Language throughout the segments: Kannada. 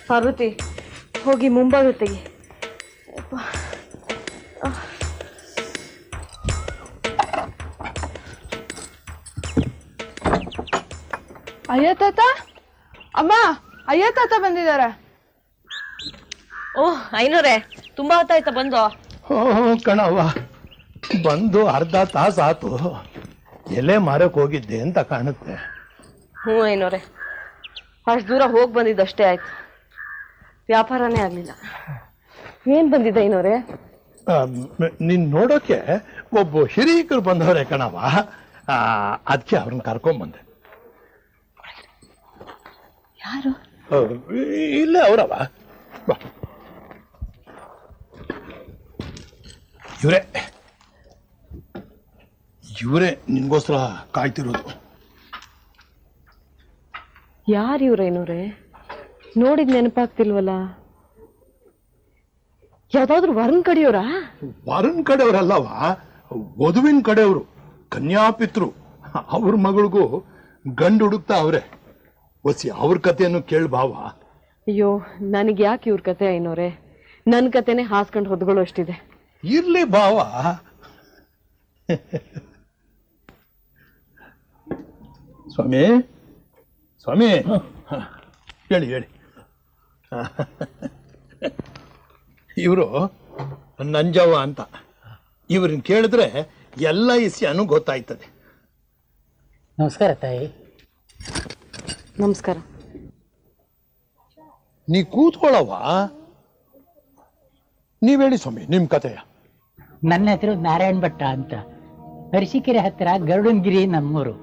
ಪಾರ್ವತಿ, ಹೋಗಿ ಮುಂಭಾಗ ತೆಗಿ. ಅಯ್ಯ ತಾತ, ಅಮ್ಮ, ಅಯ್ಯ ತಾತ ಬಂದಿದಾರ. ಓಹ್ ಐನೂರೇ, ತುಂಬಾ ಹೊತ್ತಾಯ್ತಾ ಬಂದು? ಕಣವ್ವ, ಬಂದು ಅರ್ಧ ತಾಸು ಆತು. ಎಲೆ ಮಾರಕ್ ಹೋಗಿದ್ದೆ ಅಂತ ಕಾಣುತ್ತೆ. ಹ್ಞೂ ಐನೂರೇ, ಅಷ್ಟು ದೂರ ಹೋಗಿ ಬಂದಿದ್ದಷ್ಟೇ ಆಯ್ತು, ವ್ಯಾಪಾರನೇ ಆಗ್ಲಿಲ್ಲ. ಏನ್ ಬಂದಿದ್ದ ಐನೂರೇ? ನೀನ್ ನೋಡೋಕೆ ಒಬ್ಬ ಹಿರೀಕರು ಬಂದವ್ರೆ ಕಣವ್ವ, ಅದಕ್ಕೆ ಅವ್ರನ್ನ ಕರ್ಕೊಂಬಂದೆ. ಯಾರು? ಇಲ್ಲೇ ಅವರವ. ಇವರೇ ನಿನ್ಗೋಸ್ಕರ ಕಾಯ್ತಿರೋದು. ಯಾರು ಇವ್ರ ಐನೂರೇ? ನೋಡಿದ್ ನೆನಪಾಗ್ತಿಲ್ವಲ್ಲ. ಯಾವ್ದಾದ್ರು ವರನ್ ಕಡೆಯವರಾ? ವರನ್ ಕಡೆಯವರಲ್ಲವ, ವಧುವಿನ ಕಡೆಯವರು, ಕನ್ಯಾಪಿತ್ರು. ಅವ್ರ ಮಗಳಿಗೂ ಗಂಡು ಹುಡುಕ್ತಾ ಅವ್ರೆ. ಒಸಿ ಅವ್ರ ಕಥೆಯನ್ನು ಕೇಳ್ಬಾವ. ಅಯ್ಯೋ, ನನಗೆ ಯಾಕೆ ಇವ್ರ ಕತೆ ಐನೂರೇ? ನನ್ನ ಕತೆನೆ ಹಾಸ್ಕೊಂಡು ಹೊದ್ಕೊಳ್ಳೋ ಅಷ್ಟಿದೆ. ಇರ್ಲಿ ಬಾವ. ಸ್ವಾಮಿ, ಸ್ವಾಮಿ, ಹೇಳಿ ಹೇಳಿ. ಇವರು ನಂಜವ್ವ ಅಂತ. ಇವ್ರನ್ನ ಕೇಳಿದ್ರೆ ಎಲ್ಲ ಇಸ್ಯಾನು ಗೊತ್ತಾಯ್ತದೆ. ನಮಸ್ಕಾರ ತಾಯಿ. ನಮಸ್ಕಾರ. ನೀ ಕೂತ್ಕೊಳ್ಳವ. ನೀವೇಳಿ ಸ್ವಾಮಿ ನಿಮ್ ಕಥೆಯ. ನನ್ನ ಹೆಸರು ನಾರಾಯಣ್ ಭಟ್ಟ ಅಂತ. ಅರಸೀಕೆರೆ ಹತ್ತಿರ ಗರುಡನಗಿರಿ ನಮ್ಮೂರು.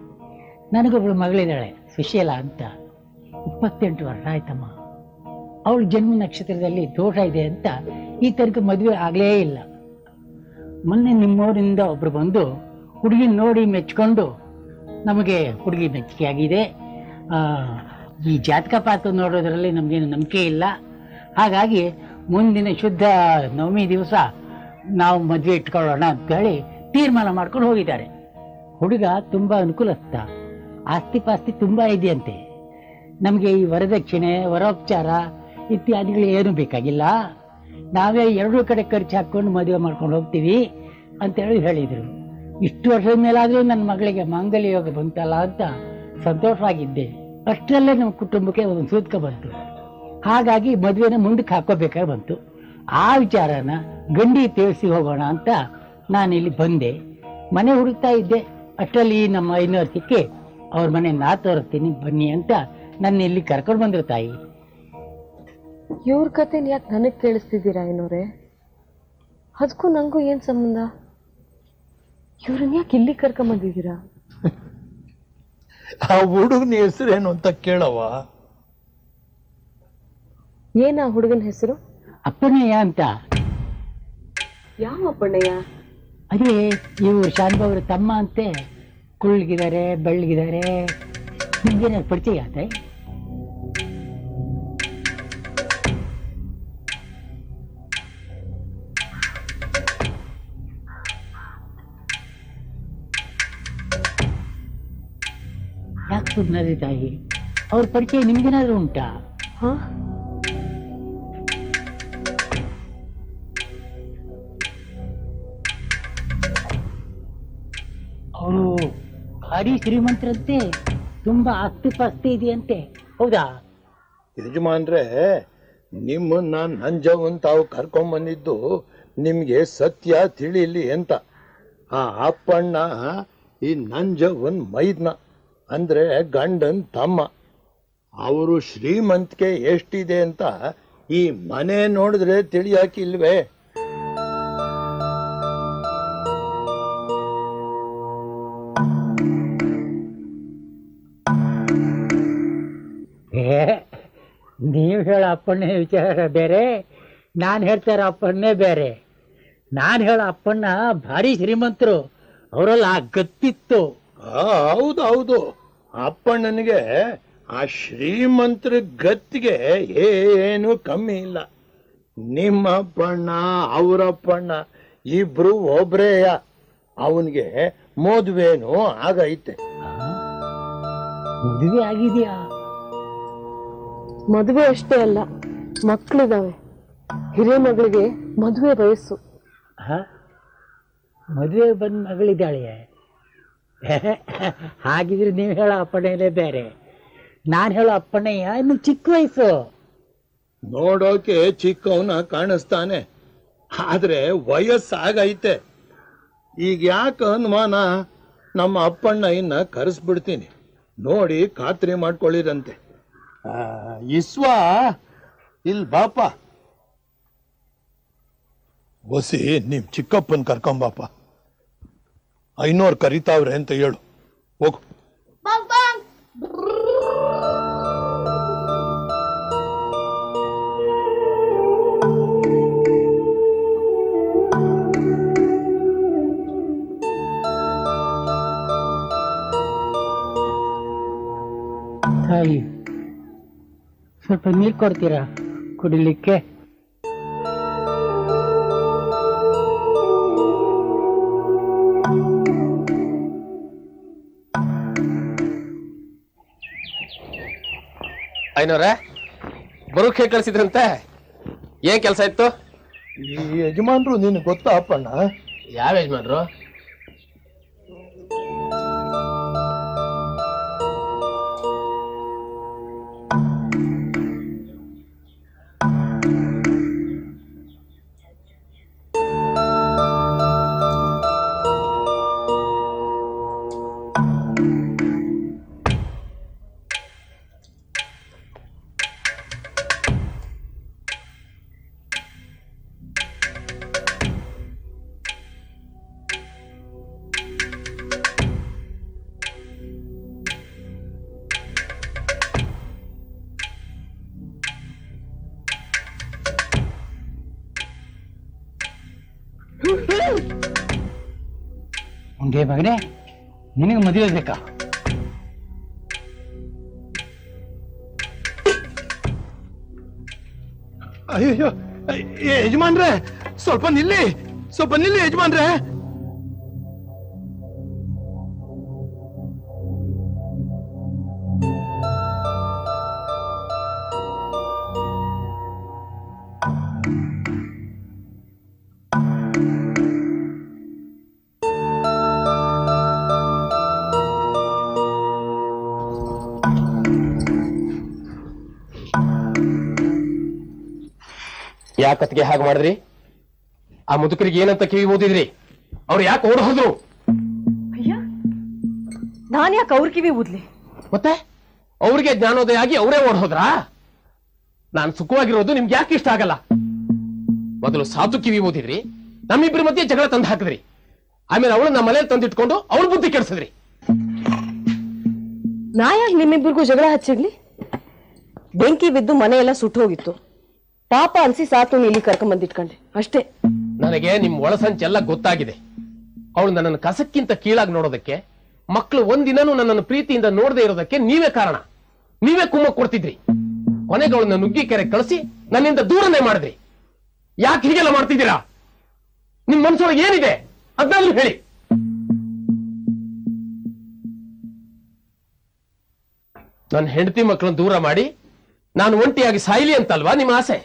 ನನಗೊಬ್ಳು ಮಗಳಿದ್ದಾಳೆ, ಸುಶೀಲಾ ಅಂತ. 28 ವರ್ಷ ಆಯ್ತಮ್ಮ. ಅವಳ ಜನ್ಮ ನಕ್ಷತ್ರದಲ್ಲಿ ದೋಷ ಇದೆ ಅಂತ ಈ ತನಕ ಮದುವೆ ಆಗಲೇ ಇಲ್ಲ. ಮೊನ್ನೆ ನಿಮ್ಮೂರಿಂದ ಒಬ್ರು ಬಂದು ಹುಡುಗಿ ನೋಡಿ ಮೆಚ್ಕೊಂಡು, ನಮಗೆ ಹುಡುಗಿ ಮೆಚ್ಚುಗೆ ಆಗಿದೆ, ಈ ಜಾತಕ ಪಾತ್ರ ನೋಡೋದ್ರಲ್ಲಿ ನಮಗೇನು ನಂಬಿಕೆ ಇಲ್ಲ, ಹಾಗಾಗಿ ಮುಂದಿನ ಶುದ್ಧ ನವಮಿ ದಿವಸ ನಾವು ಮದುವೆ ಇಟ್ಕೊಳ್ಳೋಣ ಅಂತೇಳಿ ತೀರ್ಮಾನ ಮಾಡ್ಕೊಂಡು ಹೋಗಿದ್ದಾರೆ. ಹುಡುಗ ತುಂಬ ಅನುಕೂಲಸ್ಥ, ಆಸ್ತಿ ಪಾಸ್ತಿ ತುಂಬ ಇದೆಯಂತೆ. ನಮಗೆ ಈ ವರದಕ್ಷಿಣೆ, ವರೋಪಚಾರ ಇತ್ಯಾದಿಗಳು ಏನು ಬೇಕಾಗಿಲ್ಲ, ನಾವೇ 2 ಕಡೆ ಖರ್ಚು ಹಾಕ್ಕೊಂಡು ಮದುವೆ ಮಾಡ್ಕೊಂಡು ಹೋಗ್ತೀವಿ ಅಂತೇಳಿ ಹೇಳಿದರು. ಇಷ್ಟು ವರ್ಷದ ಮೇಲಾದರೂ ನನ್ನ ಮಗಳಿಗೆ ಮಾಂಗಲ್ಯ ಯೋಗ ಬಂತಲ್ಲ ಅಂತ ಸಂತೋಷವಾಗಿದ್ದೆ. ಅಷ್ಟರಲ್ಲೇ ನಮ್ಮ ಕುಟುಂಬಕ್ಕೆ ಒಂದು ಸೂತ್ಕ ಬಂತು. ಹಾಗಾಗಿ ಮದುವೆನ ಮುಂದಕ್ಕೆ ಹಾಕೋಬೇಕಾಗಿ ಬಂತು. ಆ ವಿಚಾರನ ಗಂಡಿ ತಿಳಿಸಿ ಹೋಗೋಣ ಅಂತ ನಾನಿಲ್ಲಿ ಬಂದೆ. ಮನೆ ಹುಡುಕ್ತಾ ಇದ್ದೆ. ಅಷ್ಟರಲ್ಲಿ ನಮ್ಮ ಐನೂರು ಸಿಕ್ಕಿ ಅವ್ರ ಮನೆ ನಾ ತೋರಿಸ್ತೀನಿ ಬನ್ನಿ ಅಂತ ನನ್ನ ಇಲ್ಲಿ ಕರ್ಕೊಂಡು ಬಂದರು ತಾಯಿ. ಇವ್ರ ಕತೆನ ಯಾಕೆ ನನಗೆ ಕೇಳಿಸ್ತಿದ್ದೀರಾ ಏನೋರೆ? ಅದಕ್ಕೂ ನಂಗೂ ಏನ್ ಸಂಬಂಧ? ಇವ್ರನ್ನ ಯಾಕೆ ಇಲ್ಲಿ ಕರ್ಕೊಂಬಂದಿದ್ದೀರಾ? ಆ ಹುಡುಗನ ಹೆಸರೇನು ಅಂತ ಕೇಳವ. ಏನ ಹುಡುಗನ ಹೆಸರು? ಅಪ್ಪಣ್ಣಯ್ಯ ಅಂತ. ಯಾವ ಅಪ್ಪಣ್ಣಯ್ಯ? ಅದೇ ಇವ್ರು ಶಾನ್ಭವ್ರ ತಮ್ಮ ಅಂತೆ. ಕುಳ್ಗಿದ್ದಾರೆ, ಬೆಳ್ಳಗಿದ್ದಾರೆ. ನಿಮ್ಗೇನಾದ್ರು ಪರಿಚಯ ಆತ? ಯಾಕೆ ಸುಮ್ಮನೆ ತಾಯಿ? ಅವ್ರ ಪರಿಚಯ ನಿಮ್ಗೇನಾದ್ರೂ ಉಂಟಾ? ಹಾ, ಅವರು ಭಾರಿ ಶ್ರೀಮಂತರಂತೆ. ತುಂಬಾ ಆಸ್ತಿ ಪಾಸ್ತಿ ಇದೆಯಂತೆ, ಹೌದಾ? ಯಜಮಾನ್ರೆ, ನಿಮ್ಮನ್ನ ನಂಜವನ್ ತಾವು ಕರ್ಕೊಂಬಂದಿದ್ದು ನಿಮ್ಗೆ ಸತ್ಯ ತಿಳಿಲಿ ಅಂತ. ಆ ಅಪ್ಪಣ್ಣ ಈ ನಂಜವನ್ ಮೈದ್ನ, ಅಂದ್ರೆ ಗಂಡನ್ ತಮ್ಮ. ಅವರು ಶ್ರೀಮಂತಿಕೆ ಎಷ್ಟಿದೆ ಅಂತ ಈ ಮನೆ ನೋಡಿದ್ರೆ ತಿಳಿಯಾಕಿಲ್ವೇ? ನೀವು ಹೇಳೋ ಅಪ್ಪಣ್ಣೆ ವಿಚಾರ ಬೇರೆ, ನಾನು ಹೇಳ್ತಾರ ಅಪ್ಪಣ್ಣೆ ಬೇರೆ. ನಾನು ಹೇಳೋ ಅಪ್ಪಣ್ಣ ಭಾರಿ ಶ್ರೀಮಂತರು, ಅವರೆಲ್ಲ ಗತ್ತಿತ್ತು. ಹೌದು, ಅಪ್ಪಣ್ಣನಿಗೆ ಆ ಶ್ರೀಮಂತರ ಗತ್ತಿಗೆ ಏನು ಕಮ್ಮಿ ಇಲ್ಲ. ನಿಮ್ಮ ಅಪ್ಪಣ್ಣ ಅವರಪ್ಪಣ್ಣ ಇಬ್ರು ಒಬ್ರೇಯ. ಅವನಿಗೆ ಮದುವೆನೂ ಆಗೈತೆ. ಮದುವೆ ಆಗಿದೆಯಾ? ಮದುವೆ ಅಷ್ಟೇ ಅಲ್ಲ, ಮಕ್ಕಳಿದಾವೆ. ಹಿರಿಯ ಮಗಳಿಗೆ ಮದುವೆ ವಯಸ್ಸು. ಮದುವೆ ಬಂದ ಮಗಳಿದ್ದಾಳೆ. ಹಾಗಿದ್ರೆ ನೀವು ಹೇಳೋ ಅಪ್ಪಣ್ಣನೇ ಬೇರೆ, ನಾನು ಹೇಳೋ ಅಪ್ಪಣ್ಣಯ್ಯ ಇನ್ನು ಚಿಕ್ಕ ವಯಸ್ಸು. ನೋಡೋಕೆ ಚಿಕ್ಕವನ ಕಾಣಿಸ್ತಾನೆ, ಆದ್ರೆ ವಯಸ್ಸಾಗೈತೆ. ಈಗ ಯಾಕೆ ಅನುಮಾನ? ನಮ್ಮ ಅಪ್ಪಣ್ಣ ಇನ್ನ ಕರೆಸ್ಬಿಡ್ತೀನಿ, ನೋಡಿ ಖಾತ್ರಿ ಮಾಡ್ಕೊಳ್ಳಿರಂತೆ. ಇಸ್ವಾ, ಇಲ್ ಬಾಪ. ಒಸಿ ನಿಮ್ ಚಿಕ್ಕಪ್ಪನ್ ಕರ್ಕೊಂಬಾಪ. 500 ಕರಿತಾವ್ರೆ ಅಂತ ಹೇಳು. ಹೋಗು. ತಾಯಿ, ಸ್ವಲ್ಪ ನೀರು ಕೊಡ್ತೀರಾ ಕುಡಿಲಿಕ್ಕೆ? ಐನೋರೆ, ಬರೋಕ್ ಹೇಗೆ ಕಳಿಸಿದ್ರಂತೆ? ಏನ್ ಕೆಲಸ ಇತ್ತು? ಈ ಯಜಮಾನ್ರು ನಿನ್ ಗೊತ್ತಾ ಅಪ್ಪಣ್ಣ? ಯಾವ ಯಜಮಾನ್ರು? ಮುಂದೆ ಮಗನೇ, ನಿನಗೆ ಮದುವೆ ಬೇಕಾ? ಅಯ್ಯೋ ಯಜಮಾನ್ರೆ, ಸ್ವಲ್ಪ ನಿಲ್ಲಿ ಯಜಮಾನ್ರೆ. ಯಾಕತ್ಗೆ ಹಾಗೆ ಮಾಡಿದ್ರಿ? ಆ ಮುದುಕರಿಗೆ ಏನಂತ ಕಿವಿ ಓದಿದ್ರಿ? ಅವ್ರು ಯಾಕೆ ಓಡ್ ಹೋದ್ರು? ಅಯ್ಯ, ನಾನ್ ಯಾಕೆ ಅವ್ರ ಕಿವಿ ಊದ್ಲಿ? ಮತ್ತೆ ಅವ್ರಿಗೆ ಜ್ಞಾನೋದಯ ಆಗಿ ಅವರೇ ಓಡ್ ಹೋದ್ರಾ? ನಾನು ಸುಖವಾಗಿರೋದು ನಿಮ್ಗೆ ಯಾಕೆ ಇಷ್ಟ ಆಗಲ್ಲ? ಮೊದಲು ಸಾತು ಕಿವಿ ಓದಿದ್ರಿ, ನಮ್ಮಿಬ್ಬರ ಮಧ್ಯೆ ಜಗಳ ತಂದು ಹಾಕಿದ್ರಿ, ಆಮೇಲೆ ಅವಳು ನಮ್ಮ ಮನೇಲಿ ತಂದಿಟ್ಕೊಂಡು ಅವಳ ಬುದ್ಧಿ ಕೆಡಿಸಿದ್ರಿ. ನಾ ಯಾಕೆ ನಿಮ್ಮಿಬ್ಬರಿಗೂ ಜಗಳ ಹಚ್ಚಿರ್ಲಿ? ಬೆಂಕಿ ಬಿದ್ದು ಮನೆ ಎಲ್ಲ ಸುಟ್ಟು ಹೋಗಿತ್ತು. ಪಾಪ ಅನ್ಸಿ ಸಾತು ಇಲ್ಲಿ ಕರ್ಕೊಂಬಂದಿಟ್ಕೊಂಡೆ ಅಷ್ಟೇ. ನನಗೆ ನಿಮ್ ಒಳಸಂಚೆಲ್ಲ ಗೊತ್ತಾಗಿದೆ. ಅವಳು ನನ್ನನ್ನು ಕಸಕ್ಕಿಂತ ಕೀಳಾಗಿ ನೋಡೋದಕ್ಕೆ, ಮಕ್ಕಳು ಒಂದಿನೂ ನನ್ನನ್ನು ಪ್ರೀತಿಯಿಂದ ನೋಡದೆ ಇರೋದಕ್ಕೆ ನೀವೇ ಕಾರಣ. ನೀವೇ ಕುಮ್ಮಕ್ ಕೊಡ್ತಿದ್ರಿ. ಕೊನೆಗೆ ಅವಳನ್ನ ನುಗ್ಗಿಕೆರೆ ಕಳಿಸಿ ನನ್ನಿಂದ ದೂರನೇ ಮಾಡಿದ್ರಿ. ಯಾಕೆ ಹೀಗೆಲ್ಲ ಮಾಡ್ತಿದ್ದೀರಾ? ನಿಮ್ ಮನಸ್ಸೊಳಗೆ ಏನಿದೆ ಅದನ್ನಾದ್ರೂ ಹೇಳಿ. ನನ್ನ ಹೆಂಡತಿ ಮಕ್ಕಳನ್ನ ದೂರ ಮಾಡಿ ನಾನು ಒಂಟಿಯಾಗಿ ಸಾಯ್ಲಿ ಅಂತಲ್ವಾ ನಿಮ್ಮ ಆಸೆ?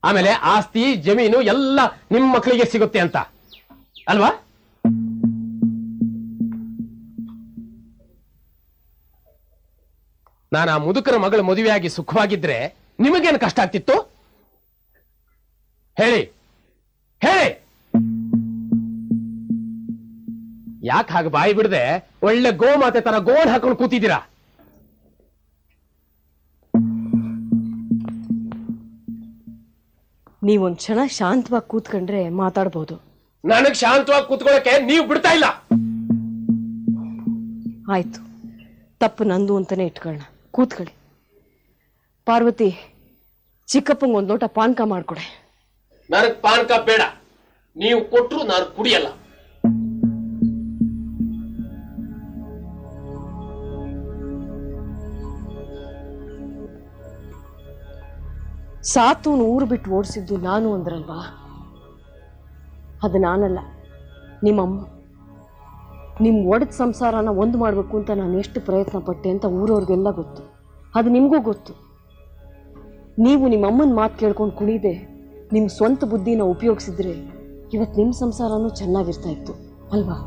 ಆಮೇಲೆ ಆಸ್ತಿ ಜಮೀನು ಎಲ್ಲ ನಿಮ್ಮ ಮಕ್ಕಳಿಗೆ ಸಿಗುತ್ತೆ ಅಂತ ಅಲ್ವಾ? ನಾನು ಆ ಮುದುಕರ ಮಗಳ ಮದುವೆಯಾಗಿ ಸುಖವಾಗಿದ್ರೆ ನಿಮಗೇನು ಕಷ್ಟ ಆಗ್ತಿತ್ತು? ಹೇಳಿ ಹೇಳಿ. ಯಾಕೆ ಹಾಗೆ ಬಾಯಿ ಬಿಡದೆ ಒಳ್ಳೆ ಗೋಮಾತೆ ತರ ಗೋಡ್ ಹಾಕೊಂಡು ಕೂತಿದ್ದೀರಾ? ನೀವೊಂದ್ ಕ್ಷಣ ಶಾಂತವಾಗಿ ಕೂತ್ಕೊಂಡ್ರೆ ಮಾತಾಡ್ಬೋದು. ನನಗ್ ಶಾಂತವಾಗಿ ಕೂತ್ಕೊಳ್ಳಕ್ಕೆ ನೀವು ಬಿಡ್ತಾ ಇಲ್ಲ. ಆಯ್ತು, ತಪ್ಪು ನಂದು ಅಂತಾನೆ ಇಟ್ಕೊಳ್ಳೋಣ. ಕೂತ್ಕೊಳ್ಳಿ. ಪಾರ್ವತಿ, ಚಿಕ್ಕಪ್ಪಂಗೆ ಒಂದ್ ಲೋಟ ಪಾನಕ ಮಾಡ್ಕೊಡೆ. ನನಗ್ ಪಾನಕ ಬೇಡ, ನೀವು ಕೊಟ್ರು ನಾನು ಕುಡಿಯಲ್ಲ. ಸಾತೂನ್ ಊರು ಬಿಟ್ಟು ಓಡಿಸಿದ್ದು ನಾನು ಅಂದ್ರಲ್ವಾ? ಅದು ನಾನಲ್ಲ, ನಿಮ್ಮಮ್ಮ. ನಿಮ್ ಒಡೆದ ಸಂಸಾರನ ಒಂದು ಮಾಡ್ಬೇಕು ಅಂತ ನಾನು ಎಷ್ಟು ಪ್ರಯತ್ನ ಪಟ್ಟೆ ಅಂತ ಊರವ್ರಿಗೆಲ್ಲ ಗೊತ್ತು. ಅದು ನಿಮಗೂ ಗೊತ್ತು. ನೀವು ನಿಮ್ಮಮ್ಮನ ಮಾತು ಕೇಳ್ಕೊಂಡು ಕುಣಿದೆ ನಿಮ್ಮ ಸ್ವಂತ ಬುದ್ಧಿನ ಉಪಯೋಗಿಸಿದ್ರೆ ಇವತ್ತು ನಿಮ್ಮ ಸಂಸಾರನೂ ಚೆನ್ನಾಗಿರ್ತಾ ಇತ್ತು ಅಲ್ವಾ?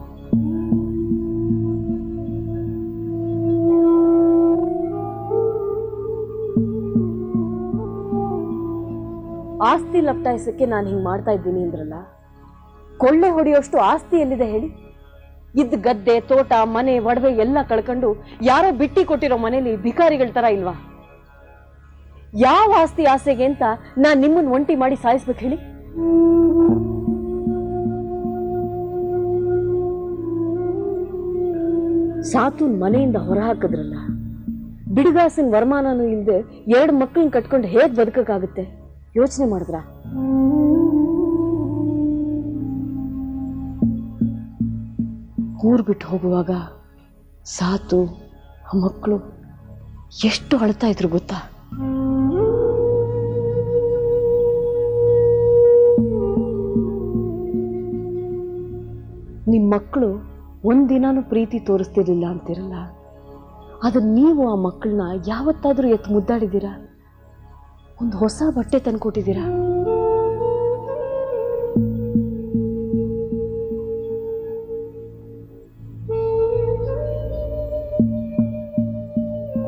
ಆಸ್ತಿ ಲಪ್ಟಾಯಿಸಕ್ಕೆ ನಾನು ಹಿಂಗೆ ಮಾಡ್ತಾ ಇದ್ದೀನಿ ಅಂದ್ರಲ್ಲ, ಕೊಳ್ಳೆ ಹೊಡೆಯೋಷ್ಟು ಆಸ್ತಿ ಎಲ್ಲಿದೆ ಹೇಳಿ? ಇದ್ದ ಗದ್ದೆ, ತೋಟ, ಮನೆ, ಒಡವೆ ಎಲ್ಲ ಕಳ್ಕೊಂಡು ಯಾರೋ ಬಿಟ್ಟಿ ಕೊಟ್ಟಿರೋ ಮನೇಲಿ ಭಿಕಾರಿಗಳ ತರ ಇಲ್ವಾ? ಯಾವ ಆಸ್ತಿ ಆಸೆಗೆ ಅಂತ ನಾನ್ ನಿಮ್ಮನ್ನ ಒಂಟಿ ಮಾಡಿ ಸಾಯಿಸ್ಬೇಕು ಹೇಳಿ? ಸಾತೂನ್ ಮನೆಯಿಂದ ಹೊರಹಾಕಿದ್ರಲ್ಲ, ಬಿಡುಗಾಸಿನ ವರಮಾನನೂ ಇಲ್ಲದೆ 2 ಮಕ್ಕಳನ್ನ ಕಟ್ಕೊಂಡು ಹೇಗ್ ಬದುಕಕ್ಕಾಗುತ್ತೆ? ಯೋಚನೆ ಮಾಡಿದ್ರ? ಊರ್ ಬಿಟ್ಟು ಹೋಗುವಾಗ ಸಾತು ಆ ಮಕ್ಕಳು ಎಷ್ಟು ಅಳ್ತಾ ಇದ್ರು ಗೊತ್ತಾ? ನಿಮ್ ಮಕ್ಕಳು ಒಂದಿನಾನು ಪ್ರೀತಿ ತೋರಿಸ್ತಿರ್ಲಿಲ್ಲ ಅಂತಿರಲ್ಲ, ಆದ್ರೆ ನೀವು ಆ ಮಕ್ಕಳನ್ನ ಯಾವತ್ತಾದ್ರೂ ಎತ್ತು ಮುದ್ದಾಡಿದ್ದೀರಾ? ಒಂದು ಹೊಸ ಬಟ್ಟೆ ತಂದ್ಕೊಟ್ಟಿದ್ದೀರಾ?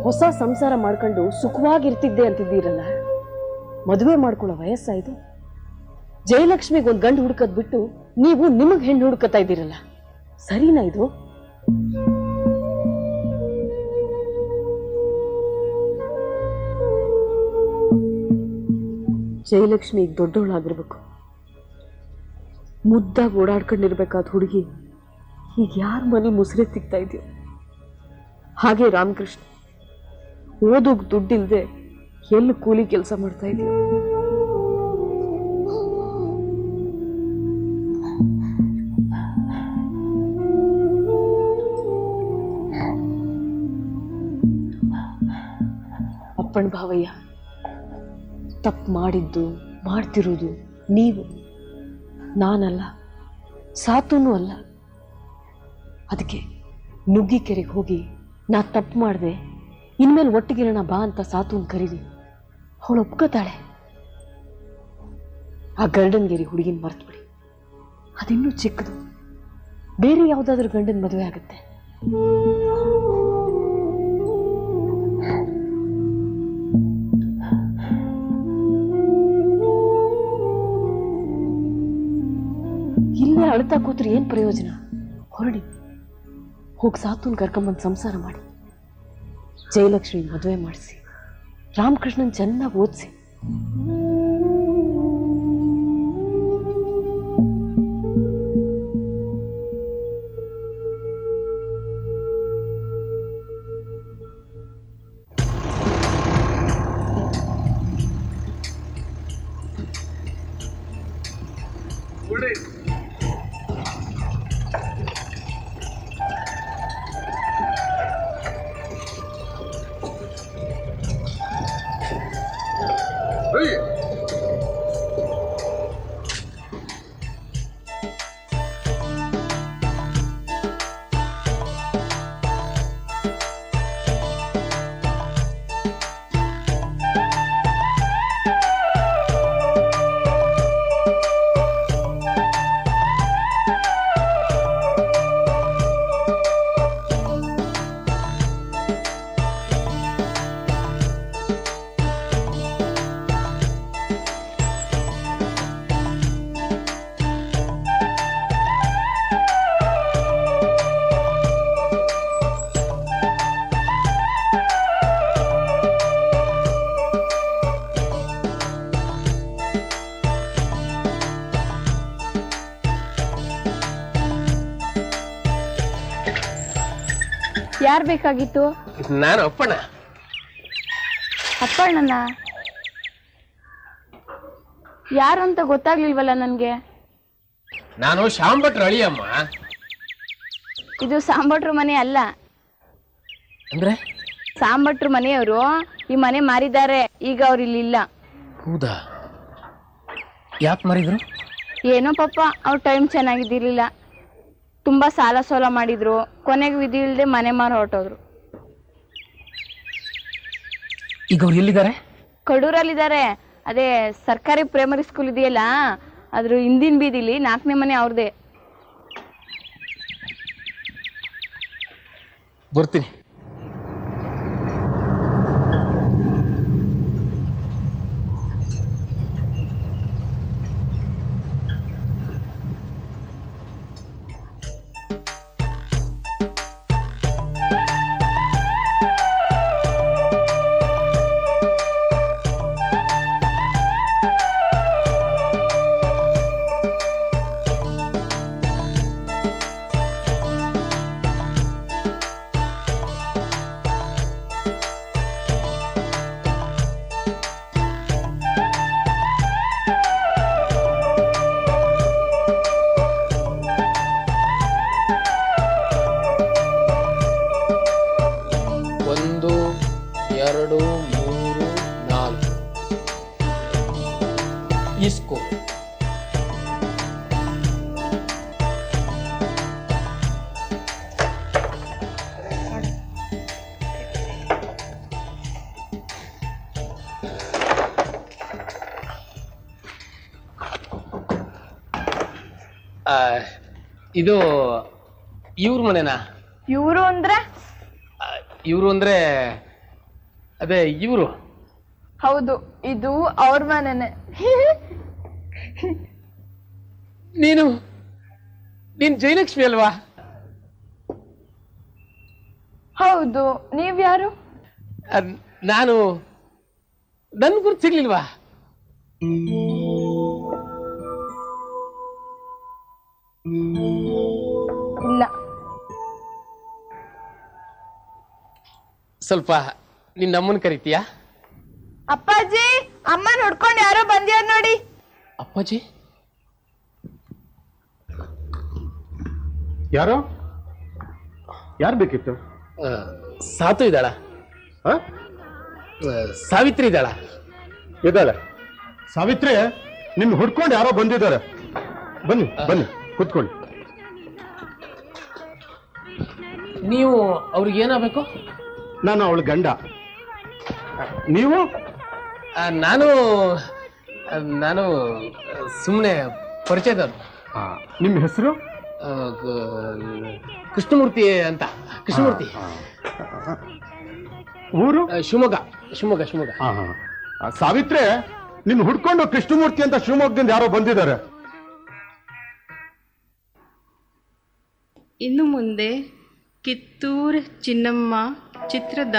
ಹೊಸ ಸಂಸಾರ ಮಾಡ್ಕೊಂಡು ಸುಖವಾಗಿರ್ತಿದ್ದೆ ಅಂತಿದ್ದೀರಲ್ಲ, ಮದುವೆ ಮಾಡ್ಕೊಳ್ಳೋ ವಯಸ್ಸಾಯ್ತು. ಜಯಲಕ್ಷ್ಮಿಗೆ ಒಂದು ಗಂಡು ಹುಡುಕದ್ ಬಿಟ್ಟು ನೀವು ನಿಮಗ್ ಹೆಣ್ಣು ಹುಡುಕತಾ ಇದ್ದೀರಲ್ಲ, ಸರಿನಾ ಇದು? ಜಯಲಕ್ಷ್ಮಿ ಈಗ ದೊಡ್ಡವಳಾಗಿರ್ಬೇಕು, ಮುದ್ದಾಗಿ ಓಡಾಡ್ಕೊಂಡಿರ್ಬೇಕಾದ ಹುಡುಗಿ ಈಗ ಯಾರ ಮನೆ ಮುಸುರೆ ಸಿಗ್ತಾ ಇದೆಯೋ ಹಾಗೆ ರಾಮಕೃಷ್ಣ ಓದೋಗ್ ದುಡ್ಡಿಲ್ದೆ ಎಲ್ಲಿ ಕೂಲಿ ಕೆಲಸ ಮಾಡ್ತಾ ಇದೆಯೋ. ಅಪ್ಪಣ್ಣ ಭಾವಯ್ಯ, ತಪ್ಪು ಮಾಡಿದ್ದು ಮಾಡ್ತಿರೋದು ನೀವು, ನಾನಲ್ಲ, ಸಾತೂನು ಅಲ್ಲ. ಅದಕ್ಕೆ ನುಗ್ಗಿಕೆರೆಗೆ ಹೋಗಿ ನಾ ತಪ್ಪು ಮಾಡಿದೆ, ಇನ್ಮೇಲೆ ಒಟ್ಟಿಗಿರೋಣ ಬಾ ಅಂತ ಸಾತೂನ್ ಕರೀರಿ. ಅವಳು ಒಪ್ಕೋತಾಳೆ. ಆ ಗರ್ಡನ್ಗೇರಿ ಹುಡುಗಿನ ಮರ್ತ್ಬಿಡಿ, ಅದಿನ್ನೂ ಚಿಕ್ಕದು, ಬೇರೆ ಯಾವುದಾದ್ರೂ ಗಂಡನ ಮದುವೆ ಆಗುತ್ತೆ. ಇಲ್ಲೇ ಅಳ್ತಾ ಕೂತ್ರೆ ಏನ್ ಪ್ರಯೋಜನ? ಹೊರಡಿ, ಹೋಗಿ ಸಾತೂನ್ ಕರ್ಕೊಂಬಂದು ಸಂಸಾರ ಮಾಡಿ, ಜಯಲಕ್ಷ್ಮಿ ಮದುವೆ ಮಾಡಿಸಿ. ರಾಮಕೃಷ್ಣನ್ ಚೆನ್ನಾಗಿ ಓದಿಸಿ. ಯಾರು ಬೇಕಾಗಿತ್ತು? ನಾನು ಅಪ್ಪಣ್ಣ. ಅಪ್ಪಣ್ಣನ ಯಾರು ಅಂತ ಗೊತ್ತಾಗ್ಲಿಲ್ವಲ್ಲ ನನ್ಗೆ. ನಾನು ಶಾಂಭಟ್ರ ಅಳಿಯಮ್ಮ. ಇದು ಸಾಂಬಟ್ರು ಮನೆ ಅಲ್ಲ. ಅಂದ್ರೆ ಸಾಂಬಟ್ರು ಮನೆಯವರು ಈ ಮನೆ ಮಾರಿದ್ದಾರೆ, ಈಗ ಅವ್ರು ಇಲ್ಲಿಲ್ಲ. ಹೌದಾ? ಯಾಕೆ ಮಾರಿದ್ರು? ಏನೋ ಪಾಪ ಅವ್ರ ಟೈಮ್ ಚೆನ್ನಾಗಿದ್ದಿರ್ಲಿಲ್ಲ, ತುಂಬಾ ಸಾಲ ಸೋಲ ಮಾಡಿದ್ರು, ಕೊನೆಗೆ ವಿಧಿ ಇಲ್ಲದೆ ಮನೆ ಮಾರಿ ಹೊರಟೋದ್ರು. ಈಗ ಅವ್ರು ಎಲ್ಲಿದ್ದಾರೆ? ಕಡೂರಲ್ಲಿದ್ದಾರೆ. ಅದೇ ಸರ್ಕಾರಿ ಪ್ರೈಮರಿ ಸ್ಕೂಲ್ ಇದೆಯಲ್ಲ, ಅದ್ರ ಹಿಂದಿನ ಬೀದಿಲಿ 4ನೇ ಮನೆ ಅವ್ರದೇ. ಬರ್ತೀನಿ. ಇಸ್ಕೋ. ಇದು ಇವ್ರ ಮನೆನಾ? ಇವರು ಅಂದ್ರೆ? ಇವ್ರು ಅಂದ್ರೆ ಅದೇ ಇವರು. ಹೌದು, ಇದು ಅವ್ರ ಮನೆನೆ. ನೀನು ಜಯಲಕ್ಷ್ಮಿ ಅಲ್ವಾ? ಹೌದು, ನೀವ್ಯಾರು? ನಾನು ನನ್ ಗುರ್ತು ಸಿಗ್ಲಿಲ್ವಾ? ಇಲ್ಲ. ಸ್ವಲ್ಪ ನಿನ್ನ ಅಮ್ಮನ್ ಕರಿತೀಯಾ? ಅಪ್ಪಾಜಿ, ಅಮ್ಮ ನೋಡ್ಕೊಂಡು ಯಾರೋ ಬಂದ್ಯಾರ ನೋಡಿ. ಅಪ್ಪಾಜಿ? ಯಾರು ಬೇಕಿತ್ತು? ಸಾತು ಇದ್ದಾಳ? ಸಾವಿತ್ರಿ ಇದ್ದಾಳ? ಇದ್ದಾಳೆ. ಸಾವಿತ್ರಿ, ನಿಮ್ ಹುಡ್ಕೊಂಡು ಯಾರೋ ಬಂದಿದ್ದಾರೆ. ಬನ್ನಿ ಬನ್ನಿ, ಕೂತ್ಕೊಳ್ಳಿ. ನೀವು ಅವ್ರಿಗೆ ಏನಾಗಬೇಕು? ನಾನು ಅವಳ ಗಂಡ. ನೀವು? ನಾನು ಸುಮ್ಮನೆ ಪರಿಚಯದವರು. ನಿಮ್ಮ ಹೆಸರು? ಕೃಷ್ಣಮೂರ್ತಿ ಅಂತ. ಕೃಷ್ಣಮೂರ್ತಿ. ಊರು? ಶಿವಮೊಗ್ಗ. ಸಾವಿತ್ರಿ, ನಿನ್ ಹುಡ್ಕೊಂಡು ಕೃಷ್ಣಮೂರ್ತಿ ಅಂತ ಶಿವಮೊಗ್ಗದಿಂದ ಯಾರೋ ಬಂದಿದ್ದಾರೆ. ಇನ್ನು ಮುಂದೆ ಕಿತ್ತೂರು ಚಿನ್ನಮ್ಮ ಚಿತ್ರದ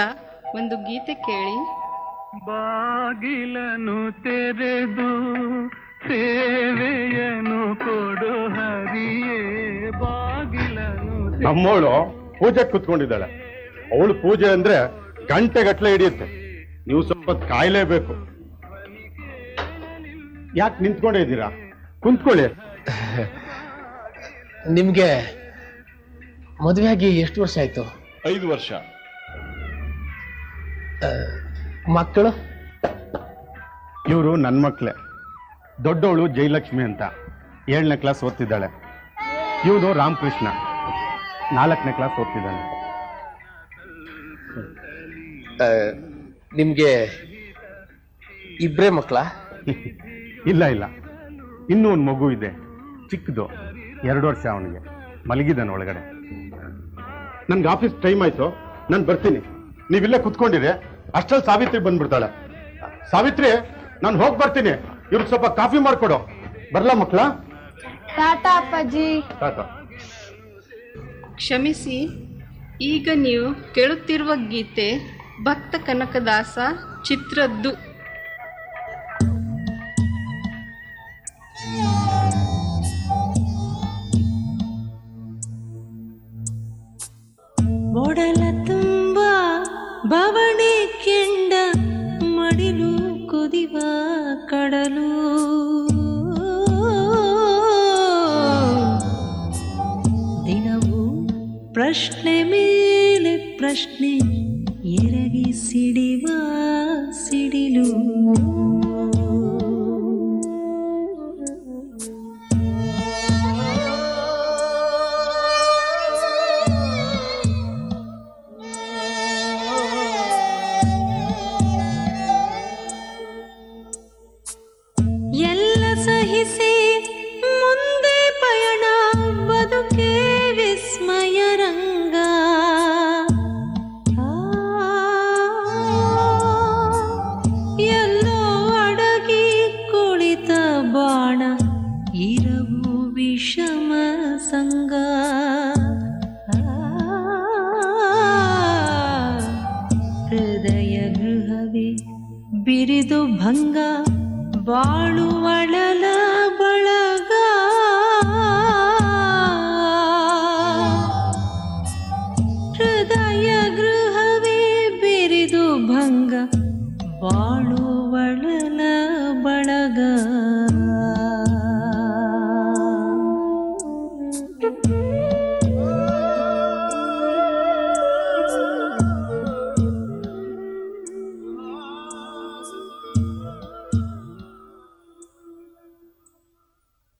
ಒಂದು ಗೀತೆ ಕೇಳಿ. ಬಾಗಿಲನು ತೆರೆದು ಸೇವೆಯನು ಕೊಡು ಹರಿಯೇ ಬಾಗಿಲನು. ನಮ್ಮವಳು ಪೂಜೆ ಕುತ್ಕೊಂಡಿದ್ದಾಳೆ. ಅವಳು ಪೂಜೆ ಅಂದ್ರೆ ಗಂಟೆಗಟ್ಲೆ ಹಿಡಿಯುತ್ತೆ. ನೀವು ಸ್ವಲ್ಪ ಕಾಯಲೇಬೇಕು. ಯಾಕೆ ನಿಂತ್ಕೊಂಡೇ ಇದ್ದೀರಾ? ಕುಂತ್ಕೊಳ್ಳಿ. ನಿಮ್ಗೆ ಮದುವೆ ಆಗಿ ಎಷ್ಟು ವರ್ಷ ಆಯ್ತು? 5 ವರ್ಷ. ಮಕ್ಕಳು? ಇವರು ನನ್ನ ಮಕ್ಕಳೇ. ದೊಡ್ಡವಳು ಜಯಲಕ್ಷ್ಮಿ ಅಂತ 7ನೇ ಕ್ಲಾಸ್ ಓದ್ತಿದ್ದಾಳೆ. ಇವನು ರಾಮಕೃಷ್ಣ 4ನೇ ಕ್ಲಾಸ್ ಓದ್ತಿದ್ದಾನೆ. ನಿಮ್ಗೆ ಇಬ್ರೇ ಮಕ್ಕಳ? ಇಲ್ಲ ಇಲ್ಲ, ಇನ್ನೂ ಒಂದು ಮಗು ಇದೆ, ಚಿಕ್ಕದು, 2 ವರ್ಷ. ಅವನಿಗೆ ಮಲಗಿದ್ದಾನೆ ಒಳಗಡೆ. ನನ್ಗೆ ಆಫೀಸ್ ಟೈಮ್ ಆಯ್ತು, ನಾನು ಬರ್ತೀನಿ. ನೀವಿಲ್ಲೇ ಕುತ್ಕೊಂಡಿರಿ. ಅಷ್ಟರಲ್ಲಿ ಸಾವಿತ್ರಿ ಬಂದ್ಬಿಡ್ತಾಳೆ. ಸಾವಿತ್ರಿ, ನಾನು ಹೋಗಿ ಬರ್ತೀನಿ. ಇವ್ರಿಗೆ ಸ್ವಲ್ಪ ಕಾಫಿ ಮಾಡ್ಕೊಡು. ಬರ್ಲಾ ಮಕ್ಕಳ? ಟಾಟಾ ಅಪ್ಪಾಜಿ. ಟಾಟಾ. ಕ್ಷಮಿಸಿ, ಈಗ ನೀವು ಕೇಳುತ್ತಿರುವ ಗೀತೆ ಭಕ್ತ ಕನಕದಾಸ ಚಿತ್ರದ್ದು. ಒಡಲ ತುಂಬ ಬವಣೆ ಕೆಂಡ ಮಡಿಲು ಕುದಿವ ಕಡಲು ದಿನವೂ ಪ್ರಶ್ನೆ ಮೇಲೆ ಪ್ರಶ್ನೆ ಎರಗಿ ಸಿಡಿವ ಸಿಡಿಲು. ಎಲ್ಲ ಸಹಿಸಿ ಮುಂದೆ ಪಯಣ, ಬದುಕೆ ವಿಸ್ಮಯ ರಂಗ. ಎಲ್ಲೋ ಅಡಗಿ ಕುಳಿತ ಬಾಣ, ಇರವು ವಿಷಮ ಸಂಗ. ಹೃದಯ ಗೃಹವೇ ಬಿರಿದು ಭಂಗ, ಬಾಳು